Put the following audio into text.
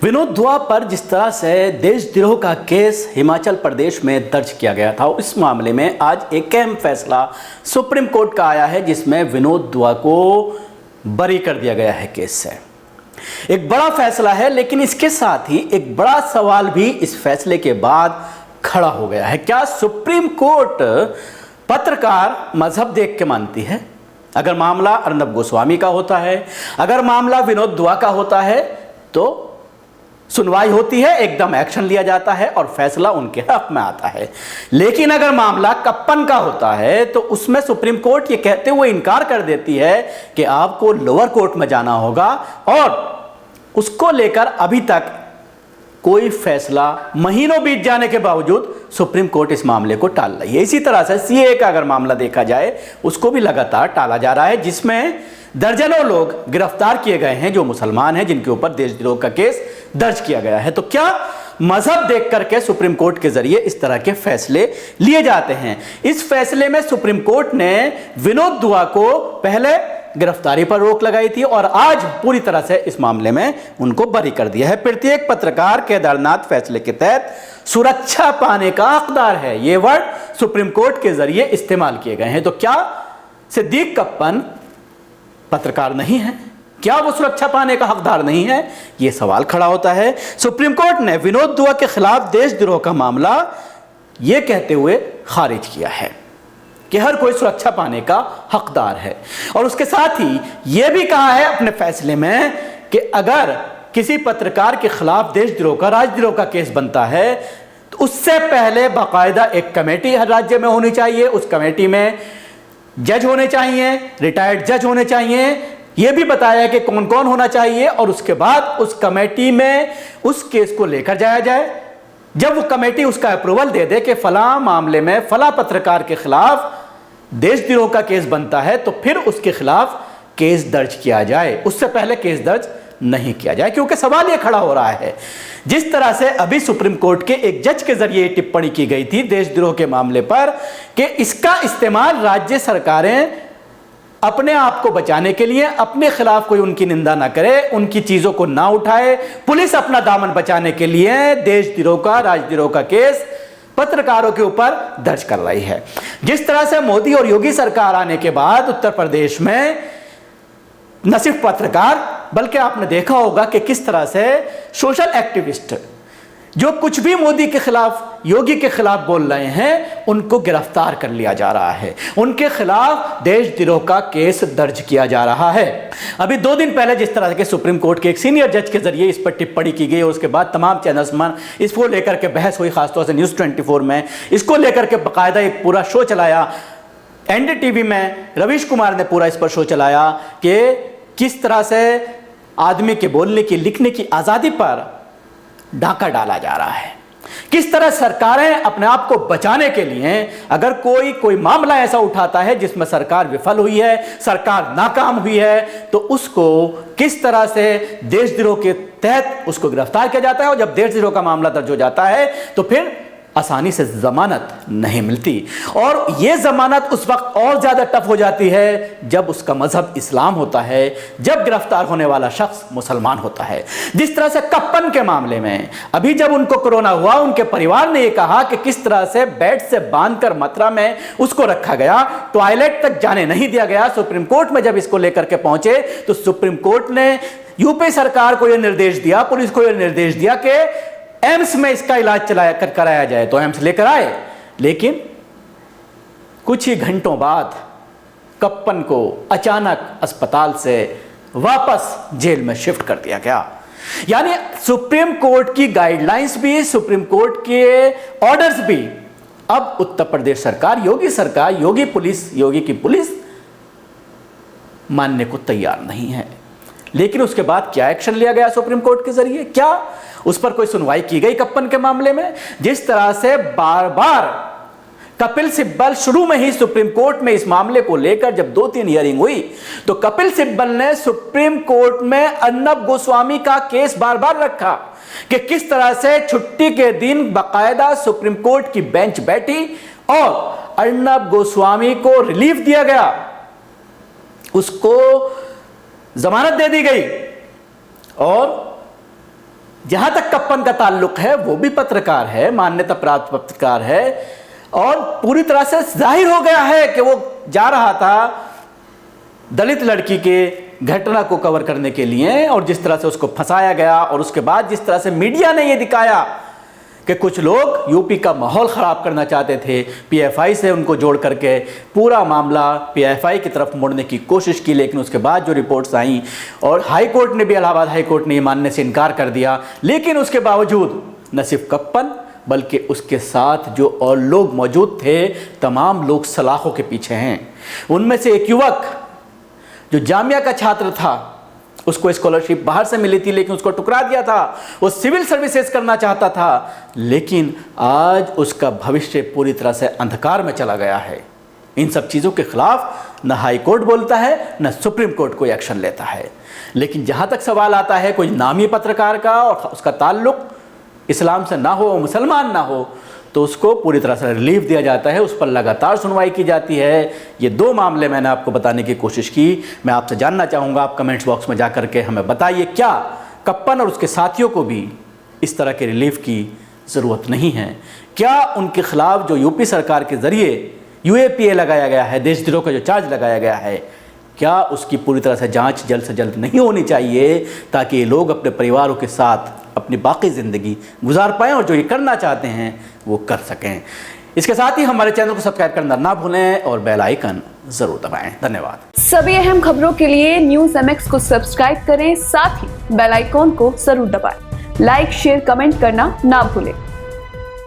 विनोद दुआ पर जिस तरह से देशद्रोह का केस हिमाचल प्रदेश में दर्ज किया गया था, इस मामले में आज एक अहम फैसला सुप्रीम कोर्ट का आया है, जिसमें विनोद दुआ को बरी कर दिया गया है केस से। एक बड़ा फैसला है, लेकिन इसके साथ ही एक बड़ा सवाल भी इस फैसले के बाद खड़ा हो गया है। क्या सुप्रीम कोर्ट पत्रकार मजहब देख के मानती है? अगर मामला अर्नब गोस्वामी का होता है, अगर मामला विनोद दुआ का होता है, तो सुनवाई होती है, एकदम एक्शन लिया जाता है और फैसला उनके हक में आता है। लेकिन अगर मामला कप्पन का होता है, तो उसमें सुप्रीम कोर्ट ये कहते हुए इनकार कर देती है कि आपको लोअर कोर्ट में जाना होगा, और उसको लेकर अभी तक कोई फैसला महीनों बीत जाने के बावजूद सुप्रीम कोर्ट इस मामले को टाल रही है। इसी तरह से सीएए का अगर मामला देखा जाए, उसको भी लगातार टाला जा रहा है, जिसमें दर्जनों लोग गिरफ्तार किए गए हैं जो मुसलमान हैं, जिनके ऊपर देशद्रोह का केस दर्ज किया गया है। तो क्या मजहब देख करके सुप्रीम कोर्ट के जरिए इस तरह के फैसले लिए जाते हैं? इस फैसले में सुप्रीम कोर्ट ने विनोद दुआ को पहले गिरफ्तारी पर रोक लगाई थी और आज पूरी तरह से इस मामले में उनको बरी कर दिया है। प्रत्येक पत्रकार केदारनाथ फैसले के तहत सुरक्षा पाने का हकदार है, ये वर्ड सुप्रीम कोर्ट के जरिए इस्तेमाल किए गए हैं। तो क्या सिद्दीक कप्पन पत्रकार नहीं है? क्या वो सुरक्षा पाने का हकदार नहीं है? यह सवाल खड़ा होता है। सुप्रीम कोर्ट ने विनोद दुआ के खिलाफ देशद्रोह का मामला यह कहते हुए खारिज किया है कि हर कोई सुरक्षा पाने का हकदार है, और उसके साथ ही यह भी कहा है अपने फैसले में कि अगर किसी पत्रकार के खिलाफ देशद्रोह का, राजद्रोह का केस बनता है, तो उससे पहले बाकायदा एक कमेटी हर राज्य में होनी चाहिए। उस कमेटी में जज होने चाहिए, रिटायर्ड जज होने चाहिए, यह भी बताया कि कौन कौन होना चाहिए, और उसके बाद उस कमेटी में उस केस को लेकर जाया जाए। जब वो कमेटी उसका अप्रूवल दे दे कि फला मामले में फला पत्रकार के खिलाफ देशद्रोह का केस बनता है, तो फिर उसके खिलाफ केस दर्ज किया जाए। उससे पहले केस दर्ज नहीं किया जाए, क्योंकि सवाल यह खड़ा हो रहा है, जिस तरह से अभी सुप्रीम कोर्ट के एक जज के जरिए टिप्पणी की गई थी देशद्रोह के मामले पर कि इसका इस्तेमाल राज्य सरकारें अपने आप को बचाने के लिए, अपने खिलाफ कोई उनकी निंदा ना करे, उनकी चीजों को ना उठाए, पुलिस अपना दामन बचाने के लिए देशद्रोह का, राजद्रोह का केस पत्रकारों के ऊपर दर्ज कर रही है। जिस तरह से मोदी और योगी सरकार आने के बाद उत्तर प्रदेश में न सिर्फ पत्रकार, बल्कि आपने देखा होगा कि किस तरह से सोशल एक्टिविस्ट जो कुछ भी मोदी के खिलाफ, योगी के खिलाफ बोल रहे हैं, उनको गिरफ्तार कर लिया जा रहा है, उनके खिलाफ देशद्रोह का केस दर्ज किया जा रहा है। अभी 2 दिन पहले जिस तरह के सुप्रीम कोर्ट के एक सीनियर जज के जरिए इस पर टिप्पणी की गई, और उसके बाद तमाम चैनल्स में इसको लेकर के बहस हुई, खासतौर से न्यूज़ 24 में इसको लेकर के बाकायदा एक पूरा शो चलाया। NDTV में रवीश कुमार ने पूरा इस पर शो चलाया कि किस तरह से आदमी के बोलने की, लिखने की आज़ादी पर डाका डाला जा रहा है, किस तरह सरकारें अपने आप को बचाने के लिए अगर कोई मामला ऐसा उठाता है जिसमें सरकार विफल हुई है, सरकार नाकाम हुई है, तो उसको किस तरह से देशद्रोह के तहत उसको गिरफ्तार किया जाता है, और जब देशद्रोह का मामला दर्ज हो जाता है तो फिर आसानी से जमानत नहीं मिलती, और यह जमानत उस वक्त और ज्यादा टफ हो जाती है जब उसका मजहब इस्लाम होता है, जब गिरफ्तार होने वाला शख्स मुसलमान होता है। जिस तरह से कप्पन के मामले में अभी जब उनको कोरोना हुआ, उनके परिवार ने यह कहा कि किस तरह से बेड से बांधकर मथुरा में उसको रखा गया, टॉयलेट तक जाने नहीं दिया गया। सुप्रीम कोर्ट में जब इसको लेकर के पहुंचे, तो सुप्रीम कोर्ट ने यूपी सरकार को यह निर्देश दिया, पुलिस को यह निर्देश दिया कि एम्स में इसका इलाज कराया जाए, तो एम्स लेकर आए, लेकिन कुछ ही घंटों बाद कप्पन को अचानक अस्पताल से वापस जेल में शिफ्ट कर दिया गया। यानी सुप्रीम कोर्ट की गाइडलाइंस भी, सुप्रीम कोर्ट के ऑर्डर्स भी अब उत्तर प्रदेश सरकार, योगी सरकार, योगी की पुलिस मानने को तैयार नहीं है। लेकिन उसके बाद क्या एक्शन लिया गया सुप्रीम कोर्ट के जरिए? क्या उस पर कोई सुनवाई की गई कप्पन के मामले में? जिस तरह से बार बार कपिल सिब्बल शुरू में ही सुप्रीम कोर्ट में इस मामले को लेकर जब 2-3 हियरिंग हुई, तो कपिल सिब्बल ने सुप्रीम कोर्ट में अर्नब गोस्वामी का केस बार बार रखा कि किस तरह से छुट्टी के दिन बाकायदा सुप्रीम कोर्ट की बेंच बैठी और अर्नब गोस्वामी को रिलीफ दिया गया, उसको जमानत दे दी गई, और जहां तक कप्पन का ताल्लुक है, वो भी पत्रकार है, मान्यता प्राप्त पत्रकार है, और पूरी तरह से जाहिर हो गया है कि वो जा रहा था दलित लड़की के घटना को कवर करने के लिए, और जिस तरह से उसको फंसाया गया, और उसके बाद जिस तरह से मीडिया ने ये दिखाया कि कुछ लोग यूपी का माहौल ख़राब करना चाहते थे, पीएफआई से उनको जोड़ करके पूरा मामला पीएफआई की तरफ मोड़ने की कोशिश की, लेकिन उसके बाद जो रिपोर्ट्स आई, और हाई कोर्ट ने भी, इलाहाबाद हाई कोर्ट ने ये मानने से इनकार कर दिया, लेकिन उसके बावजूद न सिर्फ कप्पन बल्कि उसके साथ जो और लोग मौजूद थे, तमाम लोग सलाखों के पीछे हैं। उनमें से एक युवक जो जामिया का छात्र था, उसको स्कॉलरशिप बाहर से मिली थी लेकिन उसको टुकरा दिया था, वो सिविल सर्विसेज करना चाहता था, लेकिन आज उसका भविष्य पूरी तरह से अंधकार में चला गया है। इन सब चीज़ों के खिलाफ न हाई कोर्ट बोलता है, न सुप्रीम कोर्ट कोई एक्शन लेता है। लेकिन जहाँ तक सवाल आता है कोई नामी पत्रकार का और उसका ताल्लुक इस्लाम से ना हो, मुसलमान ना हो, तो उसको पूरी तरह से रिलीफ दिया जाता है, उस पर लगातार सुनवाई की जाती है। ये दो मामले मैंने आपको बताने की कोशिश की। मैं आपसे जानना चाहूँगा, आप कमेंट्स बॉक्स में जा कर के हमें बताइए, क्या कप्पन और उसके साथियों को भी इस तरह के रिलीफ की ज़रूरत नहीं है? क्या उनके खिलाफ जो यूपी सरकार के ज़रिए UAPA लगाया गया है, देशद्रोह का जो चार्ज लगाया गया है, क्या उसकी पूरी तरह से जांच जल्द से जल्द नहीं होनी चाहिए, ताकि ये लोग अपने परिवारों के साथ अपनी बाकी ज़िंदगी गुजार पाएँ और जो ये करना चाहते हैं वो कर सकें। इसके साथ ही हमारे चैनल को सब्सक्राइब करना ना भूलें और बेल आइकन ज़रूर दबाएं। धन्यवाद। सभी अहम खबरों के लिए न्यूज़ MX को सब्सक्राइब करें, साथ ही बेल आइकन को जरूर दबाएं। लाइक, शेयर, कमेंट करना ना भूलें।